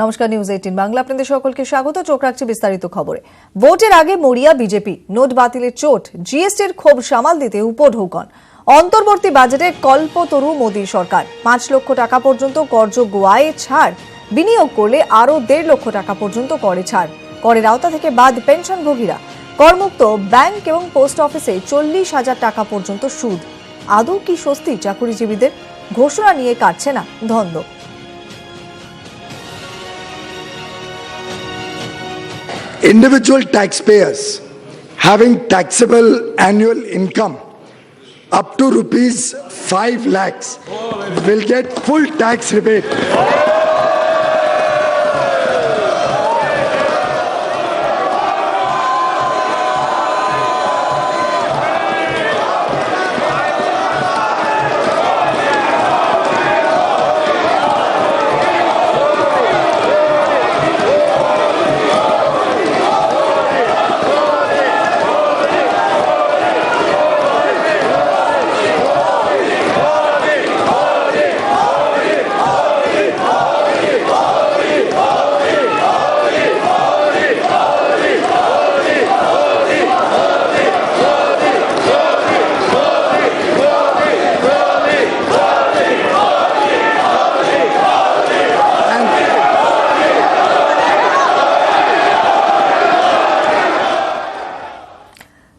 নমস্কার, নিউজ 18 বাংলা আপনাদের সকলকে স্বাগত। চোখ রাখছি বিস্তারিত খবরে। ভোটের আগে মরিয়া বিজেপি, নোট বাতিলের চোট, জিএসটির ক্ষোভ সামাল দিতে উপঢৌকন। অন্তর্বর্তী বাজেটে কল্পতরু মোদী সরকার। 5 লক্ষ টাকা পর্যন্ত করযোগ্য আয়ে ছাড়, বিনিয়োগ করলে আরও 1.5 লক্ষ টাকা পর্যন্ত করে ছাড়। করের আওতা থেকে বাদ পেনশনভোগীরা। করমুক্ত ব্যাংক এবং পোস্ট অফিসে 40,000 টাকা পর্যন্ত সুদ। আদৌ কি স্বস্তি চাকুরিজীবীদের? ঘোষণা নিয়ে কাটছে না ধন্দ। Individual taxpayers having taxable annual income up to rupees 5 lakhs will get full tax rebate.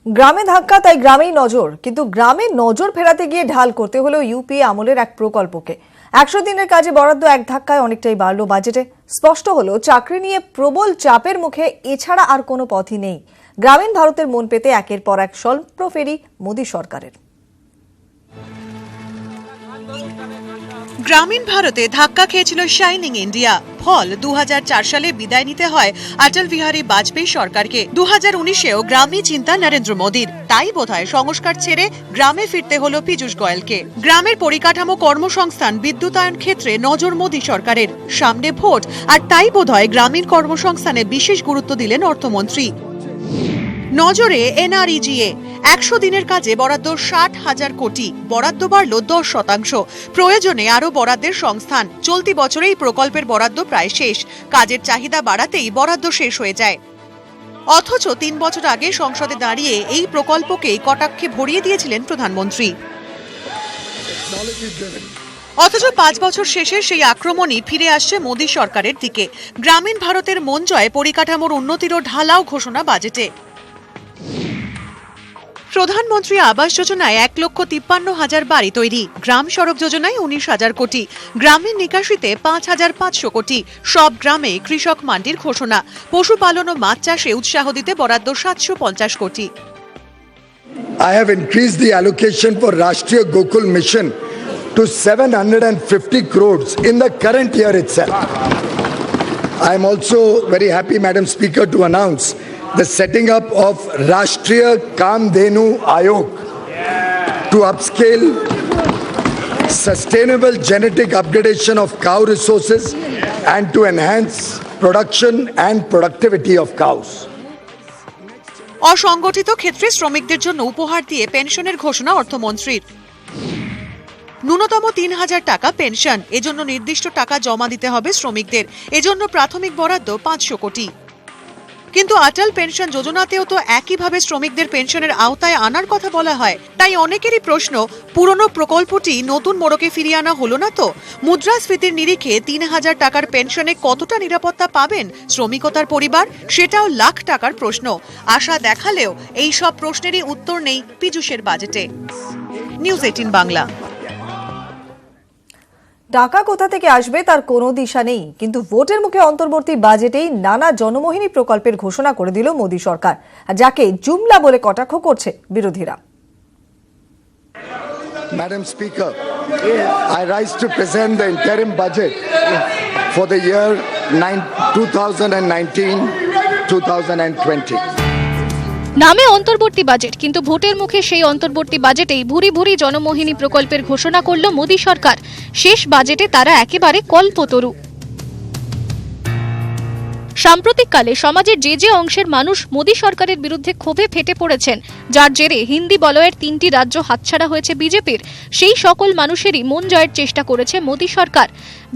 গ্রামে ধাক্কা, তাই গ্রামেই নজর। কিন্তু গ্রামে নজর ফেরাতে গিয়ে ঢাল করতে হলো ইউপিএ আমলের এক প্রকল্পকে। 100 দিনের কাজে বরাদ্দ এক ধাক্কায় অনেকটাই বাড়ল বাজেটে। স্পষ্ট হলো চাকরি নিয়ে প্রবল চাপের মুখে এছাড়া আর কোনো পথই নেই। গ্রামীণ ভারতের মন পেতে একের পর এক স্বল্প ফেরি মোদী সরকারের। গ্রামীণ ভারতে ধাক্কা খেয়েছিল শাইনিং ইন্ডিয়া। ফল 2004 সালে বিদায় নিতে হয় অটল বিহারী বাজপেয়ী সরকারকে। 2019-এও গ্রামী চিন্তা নরেন্দ্র মোদীর। তাই বোধহয় সংস্কার ছেড়ে গ্রামে ফিরতে হলো পীযূষ গোয়েলকে। গ্রামের পরিকাঠামো, কর্মসংস্থান, বিদ্যুতায়ন ক্ষেত্রে নজর মোদী সরকারের। সামনে ভোট, আর তাই বোধহয় গ্রামীণ কর্মসংস্থানে বিশেষ গুরুত্ব দিলেন অর্থমন্ত্রী। নজরে এনআরইজিএ। 100 দিনের কাজে বরাদ্দ 60,000 কোটি, বরাদ্দ বাড়ল 10%। প্রয়োজনে আরও বরাদ্দের সংস্থান। চলতি বছরে এই প্রকল্পের বরাদ্দ প্রায় শেষ। কাজের চাহিদা বাড়াতেই বরাদ্দ শেষ হয়ে যায়। অথচ 3 বছর আগে সংসদে দাঁড়িয়ে এই প্রকল্পকেই কটাক্ষে ভরিয়ে দিয়েছিলেন প্রধানমন্ত্রী। অথচ 5 বছর শেষে সেই আক্রমণই ফিরে আসছে মোদী সরকারের দিকে। গ্রামীণ ভারতের মন জয়, পরিকাঠামোর উন্নতিরও ঢালাও ঘোষণা বাজেটে। প্রধানমন্ত্রী আবাস যোজনায় 1,53,000 বাড়ি তৈরি। গ্রাম সড়ক যোজনায় 19,000 কোটি। গ্রামীণ নিকাশিতে 5,500 কোটি। সব গ্রামে কৃষক মান্ডির ঘোষণা। পশুপালন ও মাছ চাষে উৎসাহ দিতে বরাদ্দ 750 কোটি। I have increased the allocation for Rashtriya Gokul Mission to 750 crores in the current year itself. I am also very happy, Madam Speaker, to announce the setting up of Rashtriya Kamdhenu Ayog to upscale sustainable genetic upgradation of cow resources and to enhance production and productivity of cows. অসংগঠিত ক্ষেত্রে শ্রমিকদের জন্য উপহার দিয়ে পেনশনের ঘোষণা অর্থমন্ত্রীর। ন্যূনতম 3,000 টাকা পেনশন। এজন্য নির্দিষ্ট টাকা জমা দিতে হবে শ্রমিকদের। এজন্য প্রাথমিক বরাদ্দ 500 কোটি। কিন্তু অটল পেনশন যোজনাতেও তো একইভাবে শ্রমিকদের পেনশনের আওতায় আনার কথা বলা হয়। তাই অনেকেরই প্রশ্ন, পুরনো প্রকল্পটি নতুন মোড়কে ফিরিয়ে আনা হলো না তো? মুদ্রাস্ফীতির নিরিখে 3,000 টাকার পেনশনে কতটা নিরাপত্তা পাবেন শ্রমিক ও তার পরিবার? সেটাও লাখ টাকার প্রশ্ন। আশা দেখালেও এই সব প্রশ্নেরই উত্তর নেই পীযূষের বাজেটে। নিউজ 18 বাংলা। টাকা কোথা থেকে আসবে তার কোনো দিশা নেই। কিন্তু ভোটের মুখে অন্তর্বর্তী বাজেটেই নানা জনমোহিনী প্রকল্পের ঘোষণা করে দিল মোদী সরকার, যাকে জুমলা বলে কটাক্ষ করছে বিরোধীরা। Madam Speaker, I rise to present the interim budget for the year 2019-2020. নামে অন্তর্বর্তী বাজেট, কিন্তু ভোটের মুখে সেই অন্তর্বর্তী বাজেটেই ভুরি ভুরি জনমোহিনী প্রকল্পের ঘোষণা করল মোদী সরকার। শেষ বাজেটে তারা একেবারে কল্পতরু। সাম্প্রতিককালে সমাজের যে যে অংশের মানুষ মোদী সরকারের বিরুদ্ধে ক্ষোভে ফেটে পড়েছেন, যার জেরে হিন্দি বলয়ের 3টি রাজ্য হাতছাড়া হয়েছে বিজেপির, সেই সকল মানুষেরই মন জয়ের চেষ্টা করেছে মোদী সরকার।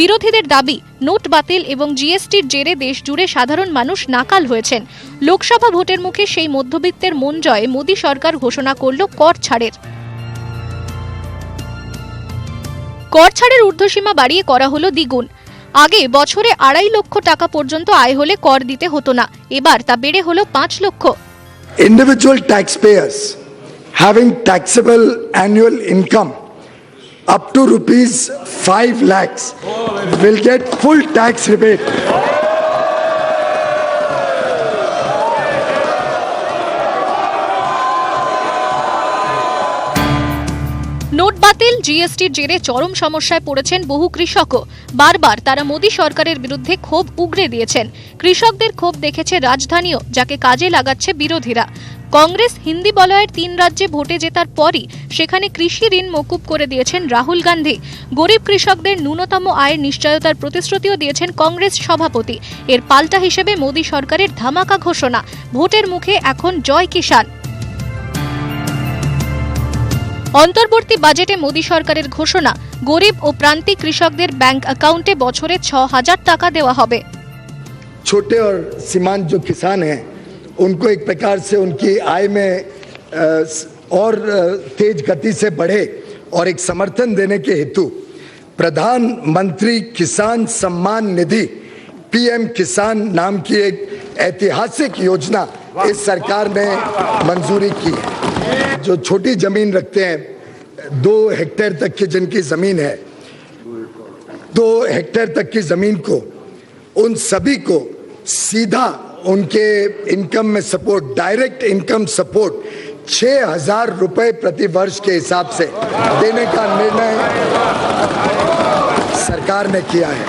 বিরোধীদের দাবি, নোট বাতিল এবং জিএসটির জেরে দেশ জুড়ে সাধারণ মানুষ নাকাল হয়েছেন। লোকসভা ভোটের মুখে সেই মধ্যবিত্তের মন জয়ে মোদী সরকার ঘোষণা করল কর ছাড়ের। কর ছাড়ের ঊর্ধ্বসীমা বাড়িয়ে করা হলো দ্বিগুণ। আগে বছরে 2.5 লক্ষ টাকা পর্যন্ত আয় হলে কর দিতে হতো না, এবার তা বেড়ে হলো 5 লক্ষ। Individual taxpayers having taxable annual income up to rupees 5 lakhs will get full tax rebate. Note বাতিল, জিএসটির জেরে চরম সমস্যায় পড়েছেন বহু কৃষকও। বারবার তারা মোদী সরকারের বিরুদ্ধে ক্ষোভ উগরে দিয়েছেন। কৃষকদের ক্ষোভ দেখেছে রাজধানীও, যাকে কাজে লাগাচ্ছে বিরোধীরা। কংগ্রেস হিন্দি বলয়ের 3 রাজ্যে ভোটে জেতার পরই সেখানে কৃষি ঋণ মকুব করে দিয়েছেন রাহুল গান্ধী। গরিব কৃষকদের ন্যূনতম আয়ের নিশ্চয়তার প্রতিশ্রুতিও দিয়েছেন কংগ্রেস সভাপতি। এর পাল্টা হিসেবে মোদী সরকারের ধামাকা ঘোষণা, ভোটের মুখে এখন জয় কিষাণ। অন্তর্বর্তী বাজেটে মোদী সরকারের ঘোষণা, গরিব ও প্রান্তিক কৃষকদের ব্যাংক অ্যাকাউন্টে বছরে 6,000 টাকা দেওয়া হবে। छोटे और सीमांत जो किसान हैं उनको एक प्रकार से उनकी आय में और तेज गति से बढ़े और एक समर्थन देने के हेतु प्रधानमंत्री किसान सम्मान निधि पीएम किसान नाम की एक ऐतिहासिक योजना इस सरकार ने मंजूरी की है। जो छोटी जमीन रखते हैं, 2 हेक्टेयर तक की जिनकी जमीन है, 2 हेक्टेयर तक की जमीन को उन सभी को सीधा उनके इनकम में सपोर्ट, डायरेक्ट इनकम सपोर्ट 6,000 रुपए प्रति वर्ष के हिसाब से देने का निर्णय सरकार ने किया है।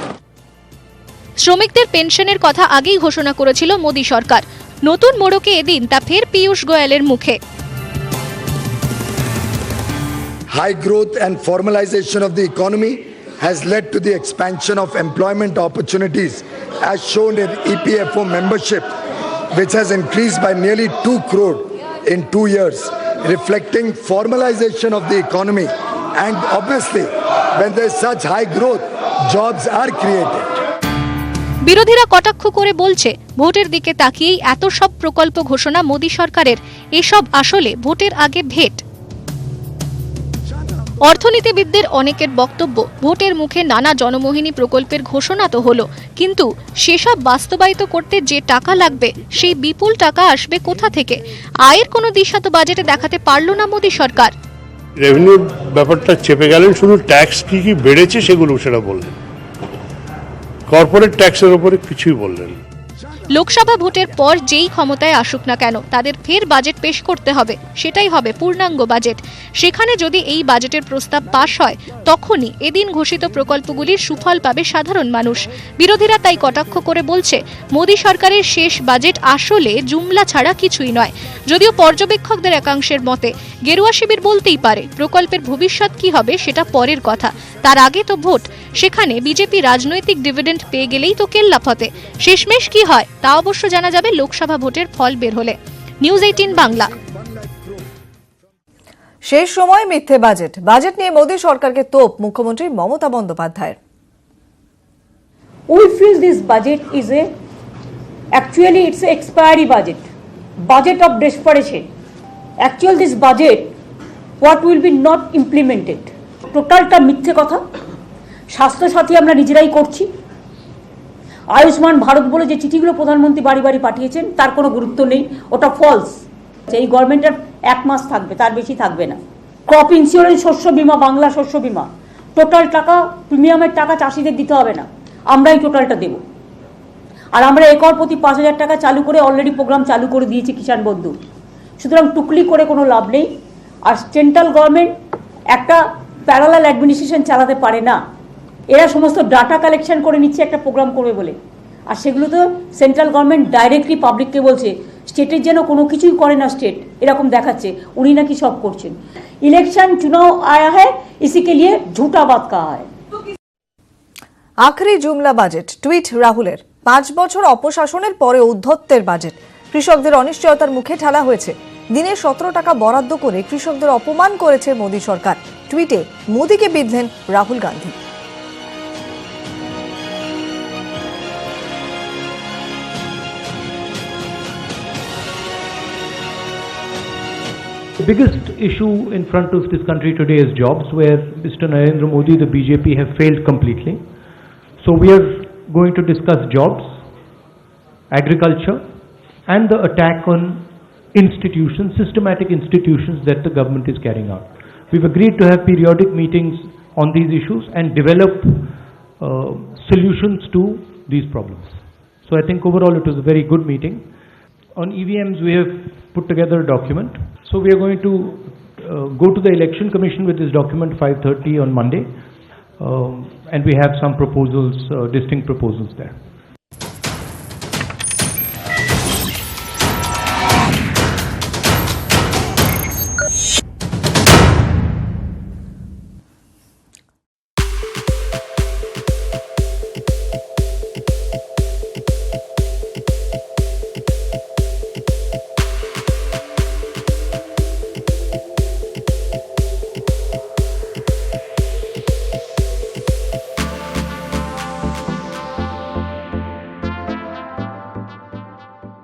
শ্রমিকদের পেনশনের কথা আগেই ঘোষণা করেছিল মোদী সরকার। নতুন মোড়কে এদিন তা ফের পীয়ূষ গোয়েলের মুখে। High growth and formalization of the economy has led to the expansion of employment opportunities as shown in EPFO membership, which has increased by nearly 2 crore in 2 years, reflecting formalization of the economy. And obviously, when there is such high growth, jobs are created. বিরোধীরা কটাক্ষ করে বলছে, ভোটের দিকে তাকিয়েই এত সব প্রকল্প ঘোষণা মোদী সরকারের। এসব আসলে ভোটের আগে ভেট। অর্থনীতিবিদদের অনেকের বক্তব্য, ভোটের মুখে নানা জনমোহিনী প্রকল্পের ঘোষণা তো হলো, কিন্তু সেসব বাস্তবায়িত করতে যে টাকা লাগবে সেই বিপুল টাকা আসবে কোথা থেকে? আয়ের কোনো দিশা তো বাজেটে দেখাতে পারল না মোদী সরকার। রেভিনিউ ব্যাপারটা চেপে গেলেন, শুধু ট্যাক্স কি কি বেড়েছে সেগুলো সেটা বললেন, কর্পোরেট ট্যাক্সের উপরে কিছুই বললেন। লোকসভা ভোটের পর যেই ক্ষমতায় আসুক না কেন, তাদের ফের বাজেট পেশ করতে হবে, সেটাই হবে পূর্ণাঙ্গ বাজেট। সেখানে যদি এই বাজেটের প্রস্তাব পাশ হয়, তখনই এদিন ঘোষিত প্রকল্পগুলির সুফল পাবে সাধারণ মানুষ। বিরোধীরা তাই কটাক্ষ করে বলছে, মোদী সরকারের শেষ বাজেট আসলে জুমলা ছাড়া কিছুই নয়। যদিও পর্যবেক্ষকদের একাংশের মতে গেরুয়া শিবির বলতেই পারে, প্রকল্পের ভবিষ্যৎ কি হবে সেটা পরের কথা, তার আগে তো ভোট। সেখানে বিজেপি রাজনৈতিক ডিভিডেন্ড পেয়ে গেলেই তো কেল্লাফতে। শেষমেশ কি হয় তা অবশ্য জানা যাবে লোকসভা ভোটের ফল বের হলে। নিউজ 18 বাংলা। শেষ সময় মিথ্যে বাজেট, বাজেট নিয়ে মোদী সরকারকে তোপ মুখ্যমন্ত্রী মমতা বন্দ্যোপাধ্যায়ের। We feel this budget is actually it's an expiry budget of desperation. Actually this budget what will be not implemented. টোটালটা মিথ্যে কথা। স্বাস্থ্যসাথী আমরা নিজেরাই করছি। আয়ুষ্মান ভারত বলে যে চিঠিগুলো প্রধানমন্ত্রী বাড়ি বাড়ি পাঠিয়েছেন তার কোনো গুরুত্ব নেই, ওটা ফলস। এই গভর্নমেন্টের 1 মাস থাকবে, তার বেশি থাকবে না। ক্রপ ইন্স্যুরেন্স, শস্য বীমা, বাংলা শস্য বীমা, টোটাল টাকা, প্রিমিয়ামের টাকা চাষিদের দিতে হবে না, আমরাই টোটালটা দেব। আর আমরা একর প্রতি 5,000 টাকা চালু করে অলরেডি প্রোগ্রাম চালু করে দিয়েছি কিষাণ বন্ধু। সুতরাং টুকলি করে কোনো লাভ নেই। আর সেন্ট্রাল গভর্নমেন্ট একটা প্যারালাল অ্যাডমিনিস্ট্রেশন চালাতে পারে না। এরা সমস্ত ডাটা কালেকশন করে নিচ্ছে একটা প্রোগ্রাম করবে বলে, আর সেগুলো তো সেন্ট্রাল গভর্নমেন্ট ডাইরেক্টলি পাবলিককে বলছে। স্টেটের যেন কোনো কিছুই করে না স্টেট, এরকম দেখাচ্ছে উনি নাকি সব করছেন। ইলেকশন চুনাও আয়া হ্যায়, ইসি কে লিয়ে ঝুটা বাত কাহা হ্যায়। আখরি জুমলা বাজেট, টুইট রাহুলের। 5 বছর অপশাসনের পরে ঔদ্ধত্যের বাজেট, কৃষকদের অনিশ্চয়তার মুখে ঠেলা হয়েছে। দিনে 17 টাকা বরাদ্দ করে কৃষকদের অপমান করেছে মোদী সরকার। টুইটে মোদীকে বিঁধলেন Rahul Gandhi. The biggest issue in front of this country today is jobs, where Mr. Narendra Modi, the BJP, have failed completely. So we are going to discuss jobs, agriculture, and the attack on institutions, systematic institutions that the government is carrying out. We've agreed to have periodic meetings on these issues and develop solutions to these problems. So I think overall it was a very good meeting. On EVMs, we have put together a document. So we are going to go to the Election Commission with this document 5:30 on Monday, and we have some proposals, distinct proposals there.